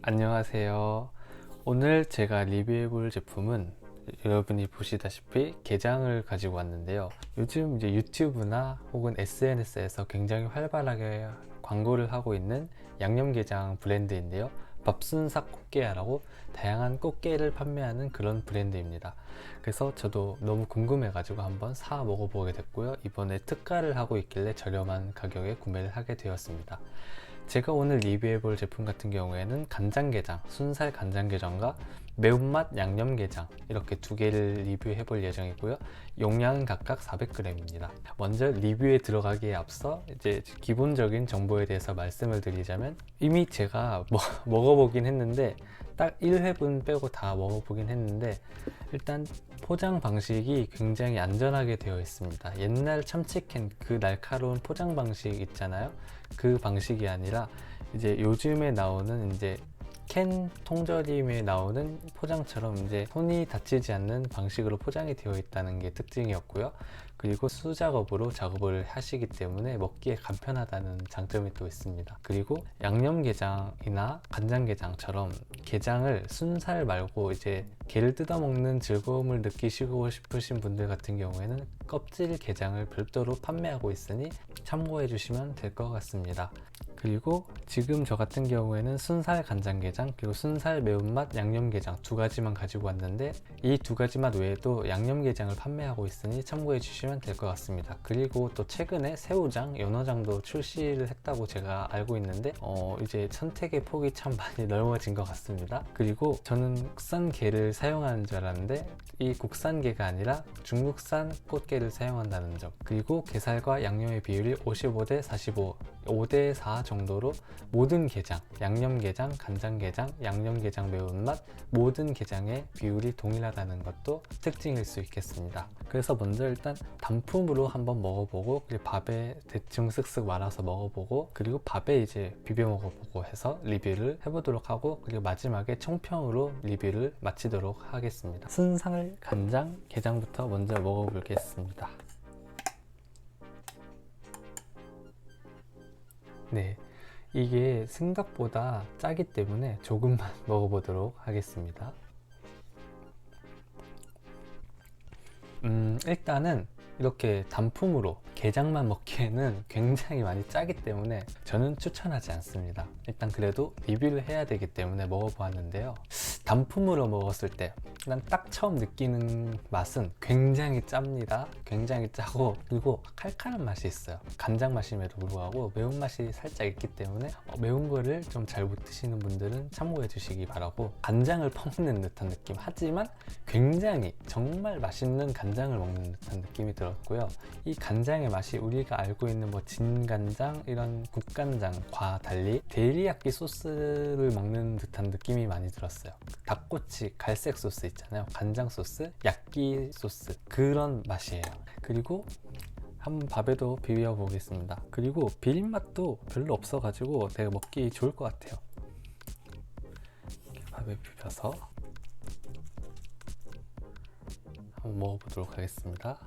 안녕하세요. 오늘 제가 리뷰해 볼 제품은 여러분이 보시다시피 게장을 가지고 왔는데요. 요즘 이제 유튜브나 혹은 SNS에서 굉장히 활발하게 광고를 하고 있는 양념게장 브랜드인데요. 밥순삭 꽃게야라고 다양한 꽃게를 판매하는 그런 브랜드입니다. 그래서 저도 너무 궁금해 가지고 한번 사 먹어보게 됐고요. 이번에 특가를 하고 있길래 저렴한 가격에 구매를 하게 되었습니다. 제가 오늘 리뷰해 볼 제품 같은 경우에는 간장게장, 순살 간장게장과 매운맛 양념게장 이렇게 두 개를 리뷰해 볼 예정이고요. 용량은 각각 400g입니다. 먼저 리뷰에 들어가기에 앞서 이제 기본적인 정보에 대해서 말씀을 드리자면, 이미 제가 먹어보긴 했는데 딱 1회분 빼고 다 먹어보긴 했는데, 일단 포장 방식이 굉장히 안전하게 되어 있습니다. 옛날 참치캔 그 날카로운 포장 방식 있잖아요. 그 방식이 아니라 이제 요즘에 나오는 이제 캔 통조림에 나오는 포장처럼 이제 손이 다치지 않는 방식으로 포장이 되어 있다는 게 특징이었고요. 그리고 수작업으로 작업을 하시기 때문에 먹기에 간편하다는 장점이 또 있습니다. 그리고 양념게장이나 간장게장처럼 게장을 순살 말고 이제 게를 뜯어먹는 즐거움을 느끼시고 싶으신 분들 같은 경우에는 껍질 게장을 별도로 판매하고 있으니 참고해 주시면 될 것 같습니다. 그리고 지금 저 같은 경우에는 순살 간장게장 그리고 순살 매운맛 양념게장 두 가지만 가지고 왔는데, 이 두 가지 맛 외에도 양념게장을 판매하고 있으니 참고해 주시면 될 것 같습니다. 그리고 또 최근에 새우장, 연어장도 출시를 했다고 제가 알고 있는데 이제 선택의 폭이 참 많이 넓어진 것 같습니다. 그리고 저는 국산 게를 사용하는 줄 알았는데 이 국산 게가 아니라 중국산 꽃게를 사용한다는 점, 그리고 게살과 양념의 비율이 55대 45, 5대 4 정도로 모든 게장, 양념게장, 간장게장, 양념게장 매운맛 모든 게장의 비율이 동일하다는 것도 특징일 수 있겠습니다. 그래서 먼저 일단 단품으로 한번 먹어보고, 그리고 밥에 대충 쓱쓱 말아서 먹어보고, 그리고 밥에 이제 비벼 먹어보고 해서 리뷰를 해보도록 하고, 그리고 마지막에 총평으로 리뷰를 마치도록 하겠습니다. 순살 간장 게장부터 먼저 먹어보겠습니다. 네, 이게 생각보다 짜기 때문에 조금만 먹어보도록 하겠습니다. 일단은 이렇게 단품으로 게장만 먹기에는 굉장히 많이 짜기 때문에 저는 추천하지 않습니다. 일단 그래도 리뷰를 해야 되기 때문에 먹어보았는데요. 단품으로 먹었을 때 일단 딱 처음 느끼는 맛은 굉장히 짭니다. 굉장히 짜고, 그리고 칼칼한 맛이 있어요. 간장 맛임에도 불구하고 매운맛이 살짝 있기 때문에 매운 거를 좀 잘 못 드시는 분들은 참고해 주시기 바라고, 간장을 퍼먹는 듯한 느낌, 하지만 굉장히 정말 맛있는 간장을 먹는 듯한 느낌이 들었고요. 이 간장의 맛이 우리가 알고 있는 뭐 진간장, 이런 국간장과 달리 데리야끼 소스를 먹는 듯한 느낌이 많이 들었어요. 닭꼬치 갈색 소스 있잖아요. 간장 소스, 야끼 소스, 그런 맛이에요. 그리고 한번 밥에도 비벼 보겠습니다. 그리고 비린맛도 별로 없어가지고 되게 먹기 좋을 것 같아요. 밥에 비벼서 한번 먹어보도록 하겠습니다.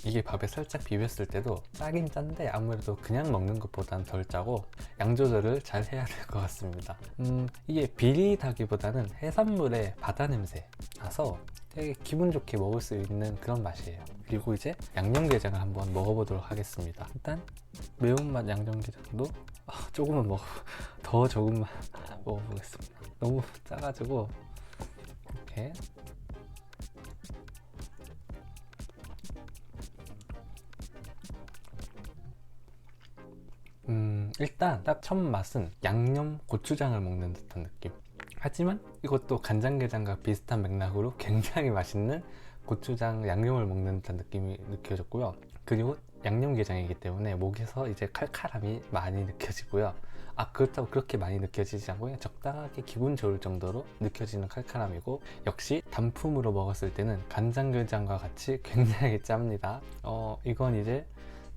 이게 밥에 살짝 비볐을 때도 짜긴 짠데 아무래도 그냥 먹는 것보다는 덜 짜고 양 조절을 잘 해야 될 것 같습니다. 이게 비리다기보다는 해산물의 바다 냄새 나서 되게 기분 좋게 먹을 수 있는 그런 맛이에요. 그리고 이제 양념게장을 한번 먹어보도록 하겠습니다. 일단 매운맛 양념게장도 조금만 더 조금만 먹어보겠습니다. 너무 짜가지고 이렇게. 일단 딱 첫 맛은 양념 고추장을 먹는 듯한 느낌. 하지만 이것도 간장게장과 비슷한 맥락으로 굉장히 맛있는 고추장 양념을 먹는 듯한 느낌이 느껴졌고요. 그리고 양념게장이기 때문에 목에서 이제 칼칼함이 많이 느껴지고요. 그렇다고 그렇게 많이 느껴지지 않고 적당하게 기분 좋을 정도로 느껴지는 칼칼함이고, 역시 단품으로 먹었을 때는 간장게장과 같이 굉장히 짭니다. 이건 이제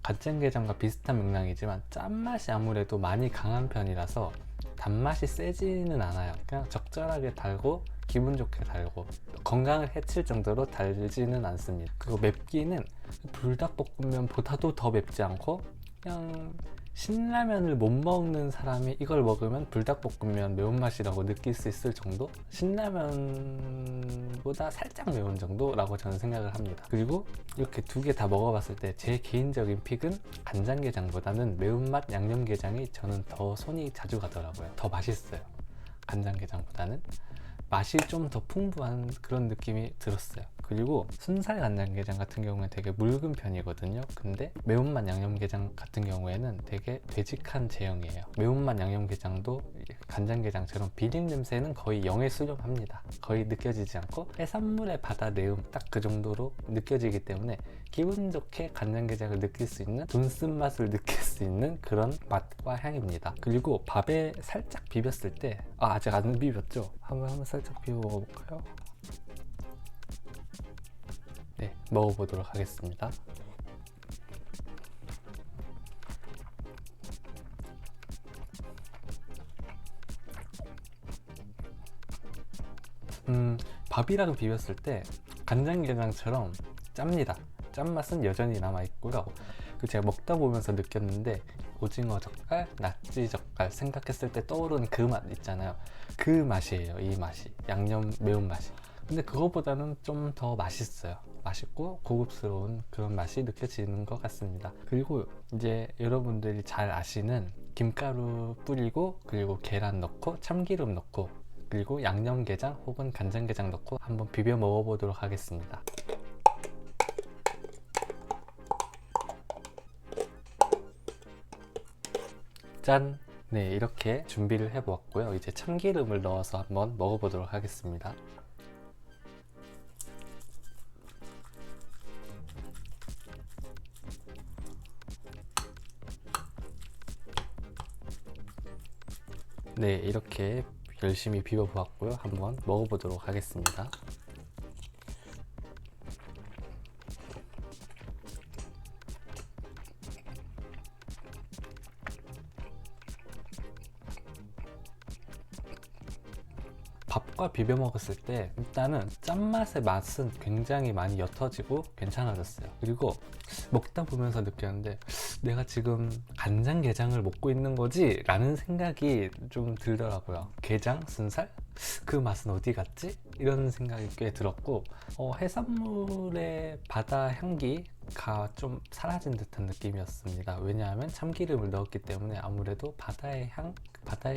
간장게장과 비슷한 맥락이지만 짠맛이 아무래도 많이 강한 편이라서 단맛이 세지는 않아요. 그냥 적절하게 달고 기분 좋게 달고 건강을 해칠 정도로 달지는 않습니다. 그리고 맵기는 불닭볶음면보다도 더 맵지 않고, 그냥 신라면을 못 먹는 사람이 이걸 먹으면 불닭볶음면 매운맛이라고 느낄 수 있을 정도? 신라면보다 살짝 매운 정도라고 저는 생각을 합니다. 그리고 이렇게 두 개 다 먹어봤을 때 제 개인적인 픽은 간장게장보다는 매운맛 양념게장이 저는 더 손이 자주 가더라고요. 더 맛있어요. 간장게장보다는 맛이 좀 더 풍부한 그런 느낌이 들었어요. 그리고 순살 간장게장 같은 경우는 되게 묽은 편이거든요. 근데 매운맛 양념게장 같은 경우에는 되게 되직한 제형이에요. 매운맛 양념게장도 간장게장처럼 비린 냄새는 거의 0에 수렴합니다. 거의 느껴지지 않고 해산물의 바다 내음 딱 그 정도로 느껴지기 때문에 기분 좋게 간장게장을 느낄 수 있는, 돈 쓴 맛을 느낄 수 있는 그런 맛과 향입니다. 그리고 밥에 살짝 비볐을 때, 아직 안 비볐죠? 한번 살짝 비벼 먹어볼까요? 네, 먹어보도록 하겠습니다. 밥이랑 비볐을 때 간장게장처럼 짭니다. 짠맛은 여전히 남아있고요. 제가 먹다 보면서 느꼈는데, 오징어 젓갈, 낙지 젓갈 생각했을 때 떠오르는 그 맛 있잖아요. 그 맛이에요. 이 맛이, 양념 매운맛이. 근데 그거보다는 좀 더 맛있어요. 맛있고 고급스러운 그런 맛이 느껴지는 것 같습니다. 그리고 이제 여러분들이 잘 아시는 김가루 뿌리고, 그리고 계란 넣고, 참기름 넣고, 그리고 양념게장 혹은 간장게장 넣고 한번 비벼 먹어보도록 하겠습니다. 짠! 네, 이렇게 준비를 해보았고요. 이제 참기름을 넣어서 한번 먹어보도록 하겠습니다. 네, 이렇게 열심히 비벼보았고요. 한번 먹어보도록 하겠습니다. 밥과 비벼 먹었을 때 일단은 짠맛의 맛은 굉장히 많이 옅어지고 괜찮아졌어요. 그리고 먹다 보면서 느꼈는데, 내가 지금 간장게장을 먹고 있는 거지? 라는 생각이 좀 들더라고요. 게장? 순살? 그 맛은 어디 갔지? 이런 생각이 꽤 들었고, 해산물의 바다 향기가 좀 사라진 듯한 느낌이었습니다. 왜냐하면 참기름을 넣었기 때문에 아무래도 바다의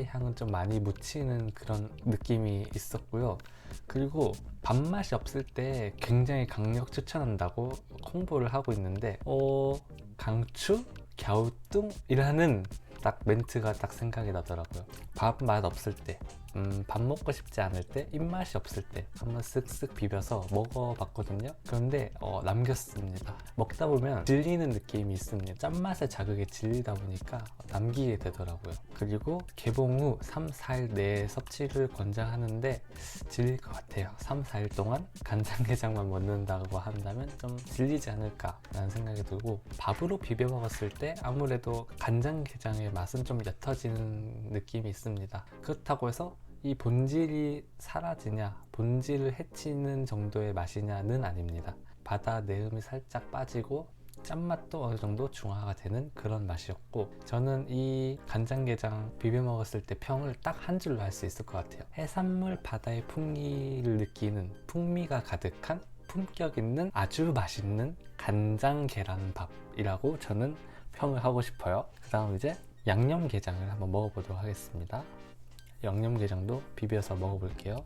향은 좀 많이 묻히는 그런 느낌이 있었고요. 그리고 밥맛이 없을 때 굉장히 강력 추천한다고 홍보를 하고 있는데, 강추? 갸우뚱이라는 딱 멘트가 딱 생각이 나더라고요. 밥 맛 없을 때, 밥 먹고 싶지 않을 때, 입맛이 없을 때 한번 쓱쓱 비벼서 먹어봤거든요. 그런데 남겼습니다. 먹다 보면 질리는 느낌이 있습니다. 짠맛의 자극에 질리다 보니까 남기게 되더라고요. 그리고 개봉 후 3, 4일 내에 섭취를 권장하는데 질릴 것 같아요. 3, 4일 동안 간장게장만 먹는다고 한다면 좀 질리지 않을까 라는 생각이 들고, 밥으로 비벼 먹었을 때 아무래도 간장게장의 맛은 좀 옅어지는 느낌이 있습니다. 그렇다고 해서 이 본질이 사라지냐, 본질을 해치는 정도의 맛이냐는 아닙니다. 바다 내음이 살짝 빠지고 짠맛도 어느 정도 중화가 되는 그런 맛이었고, 저는 이 간장게장 비벼 먹었을 때 평을 딱 한 줄로 할 수 있을 것 같아요. 해산물 바다의 풍미를 느끼는, 풍미가 가득한, 품격 있는 아주 맛있는 간장 계란밥이라고 저는 평을 하고 싶어요. 그 다음 이제 양념게장을 한번 먹어보도록 하겠습니다. 양념게장도 비벼서 먹어볼게요.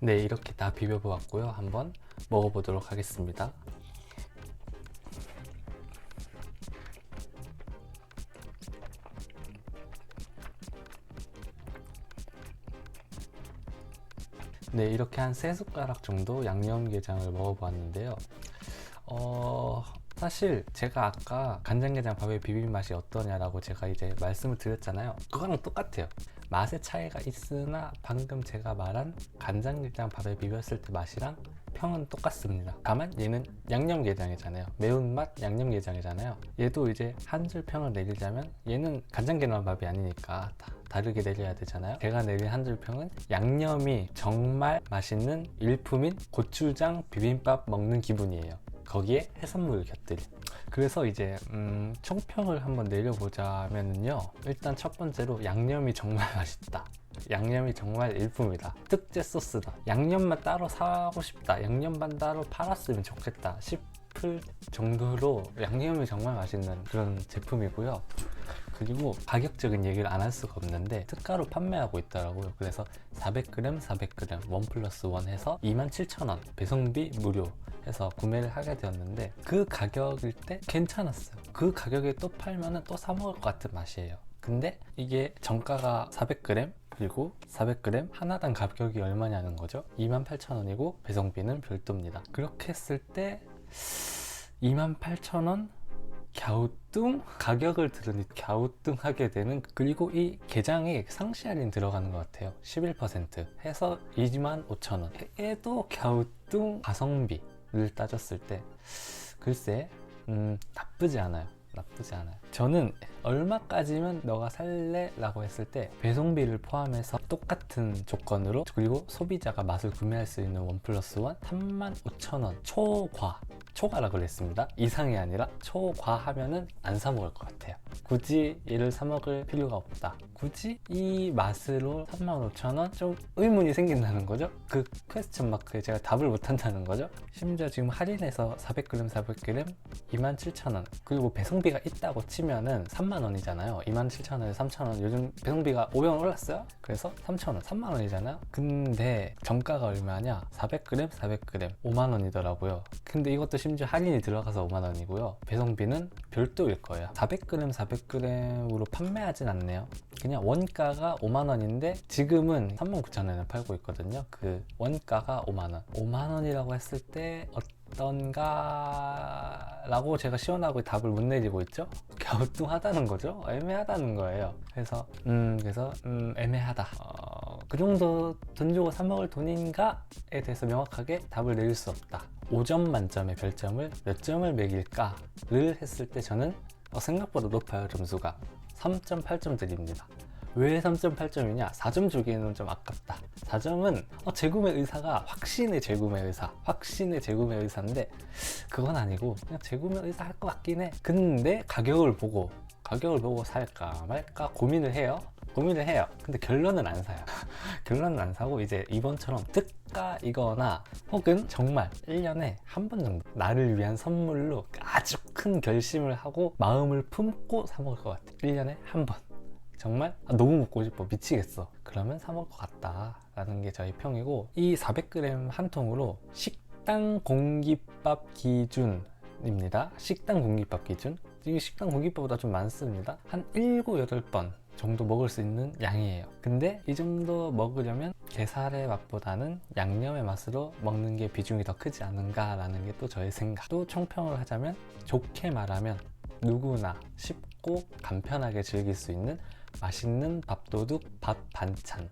네, 이렇게 다 비벼보았고요. 한번 먹어보도록 하겠습니다. 네, 이렇게 한 3숟가락 정도 양념게장을 먹어보았는데요. 사실 제가 아까 간장게장 밥의 비빔 맛이 어떠냐라고 제가 이제 말씀을 드렸잖아요. 그거랑 똑같아요. 맛의 차이가 있으나 방금 제가 말한 간장게장 밥에 비볐을 때 맛이랑 평은 똑같습니다. 다만 얘는 양념게장이잖아요. 매운맛 양념게장이잖아요. 얘도 이제 한 줄 평을 내리자면 얘는 간장계란밥이 아니니까 다르게 내려야 되잖아요. 제가 내린 한 줄 평은 양념이 정말 맛있는 일품인 고추장 비빔밥 먹는 기분이에요. 거기에 해산물을 곁들인. 그래서 이제 총평을 한번 내려보자면요, 일단 첫 번째로 양념이 정말 맛있다. 양념이 정말 일품이다. 특제 소스다. 양념만 따로 사고 싶다. 양념만 따로 팔았으면 좋겠다 싶을 정도로 양념이 정말 맛있는 그런 제품이고요. 그리고 가격적인 얘기를 안 할 수가 없는데 특가로 판매하고 있더라고요. 그래서 400g 400g 1+1 해서 27,000원, 배송비 무료 해서 구매를 하게 되었는데, 그 가격일 때 괜찮았어요. 그 가격에 또 팔면은 또 사 먹을 것 같은 맛이에요. 근데 이게 정가가 400g, 그리고 400g 하나당 가격이 얼마냐는 거죠. 28,000원이고 배송비는 별도입니다. 그렇게 했을 때 28,000원 갸우뚱? 가격을 들으니 갸우뚱하게 되는. 그리고 이 게장에 상시 할인 들어가는 것 같아요. 11% 해서 25,000원. 얘도 갸우뚱. 가성비를 따졌을 때 글쎄 나쁘지 않아요. 나쁘지 않아요. 저는 얼마까지면 너가 살래? 라고 했을 때 배송비를 포함해서 똑같은 조건으로, 그리고 소비자가 맛을 구매할 수 있는 1+1 35,000원 초과, 초과라 그랬습니다. 이상이 아니라 초과 하면은 안 사 먹을 것 같아요. 굳이 얘를 사 먹을 필요가 없다. 굳이 이 맛으로 35,000원? 좀 의문이 생긴다는 거죠. 그 퀘스천 마크에 제가 답을 못 한다는 거죠. 심지어 지금 할인해서 400g 400g 27,000원, 그리고 배송비가 있다고 치면은 30,000원이잖아요 27,000원에 3,000원. 요즘 배송비가 500원 올랐어요. 그래서 3,000원, 30,000원이잖아요 근데 정가가 얼마냐? 400g 400g 5만원이더라고요 근데 이것도 심지어 할인이 들어가서 5만원이고요 배송비는 별도일 거예요. 400g 400g으로 판매하진 않네요. 그냥 원가가 5만원인데 지금은 39,000원에 팔고 있거든요. 그 원가가 5만원. 5만원이라고 했을 때 어떤가 라고 제가 시원하고 답을 못 내리고 있죠. 갸우뚱하다는 거죠. 애매하다는 거예요. 그래서 애매하다. 그 정도 돈 주고 사 먹을 돈인가에 대해서 명확하게 답을 내릴 수 없다. 5점 만점의 별점을 몇 점을 매길까를 했을 때 저는 생각보다 높아요. 점수가 3.8점 드립니다. 왜 3.8점이냐? 4점 주기에는 좀 아깝다. 4점은 재구매 의사가 확신의 재구매 의사인데 그건 아니고 그냥 재구매 의사 할 것 같긴 해. 근데 가격을 보고 살까 말까 고민을 해요. 근데 결론은 안 사요. 결론은 안 사고 이제 이번처럼 특가이거나 혹은 정말 1년에 한 번 정도 나를 위한 선물로 아주 큰 결심을 하고 마음을 품고 사 먹을 것 같아. 1년에 한 번. 정말 너무 먹고 싶어 미치겠어. 그러면 사 먹을 것 같다 라는 게 저희 평이고, 이 400g 한 통으로 식당 공깃밥 기준입니다. 식당 공깃밥 기준. 이게 식당 공깃밥보다 좀 많습니다. 한 7, 8번 정도 먹을 수 있는 양이에요. 근데 이 정도 먹으려면 게살의 맛보다는 양념의 맛으로 먹는 게 비중이 더 크지 않은가 라는 게 또 저의 생각. 또 총평을 하자면, 좋게 말하면 누구나 쉽고 간편하게 즐길 수 있는 맛있는 밥도둑 밥 반찬.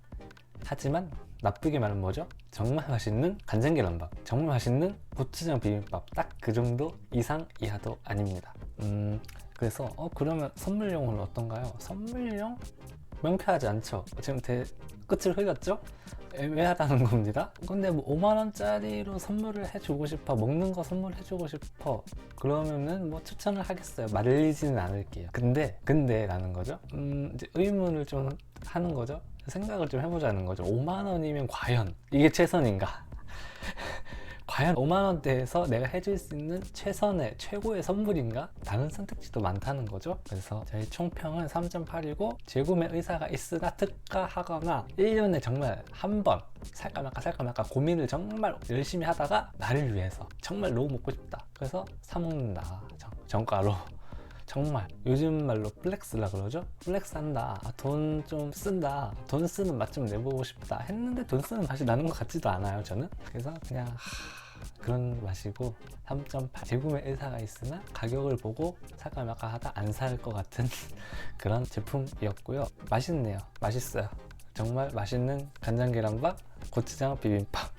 하지만 나쁘게 말하면 뭐죠? 정말 맛있는 간장계란밥, 정말 맛있는 고추장 비빔밥, 딱 그 정도 이상 이하도 아닙니다. 그래서 그러면 선물용은 어떤가요? 선물용? 명쾌하지 않죠? 지금 끝을 흘렸죠? 애매하다는 겁니다. 근데 뭐 5만원짜리로 선물을 해주고 싶어, 먹는 거 선물해주고 싶어, 그러면은 뭐 추천을 하겠어요. 말리지는 않을게요. 근데 라는 거죠. 이제 의문을 좀 하는 거죠. 생각을 좀 해보자는 거죠. 5만원이면 과연 이게 최선인가? 과연 5만원대에서 내가 해줄 수 있는 최고의 선물인가? 다른 선택지도 많다는 거죠. 그래서 저희 총평은 3.8이고, 재구매 의사가 있으나 특가하거나 1년에 정말 한 번 살까 말까 고민을 정말 열심히 하다가 나를 위해서 정말 너무 먹고 싶다, 그래서 사 먹는다. 정가로. 정말 요즘 말로 플렉스라 그러죠? 플렉스한다. 돈 좀 쓴다. 돈 쓰는 맛 좀 내보고 싶다 했는데 돈 쓰는 맛이 나는 것 같지도 않아요, 저는. 그래서 그냥 그런 맛이고 3.8. 재구매 의사가 있으나 가격을 보고 살까 말까 하다 안 살 것 같은 그런 제품이었고요. 맛있네요. 맛있어요. 정말 맛있는 간장계란밥, 고추장 비빔밥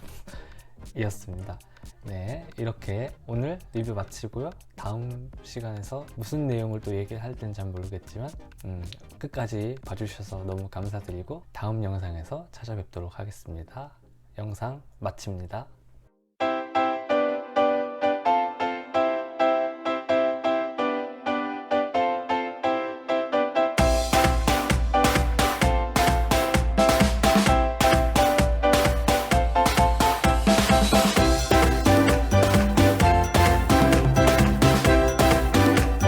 이었습니다. 네, 이렇게 오늘 리뷰 마치고요. 다음 시간에서 무슨 내용을 또 얘기할 때는 잘 모르겠지만 끝까지 봐주셔서 너무 감사드리고 다음 영상에서 찾아뵙도록 하겠습니다. 영상 마칩니다.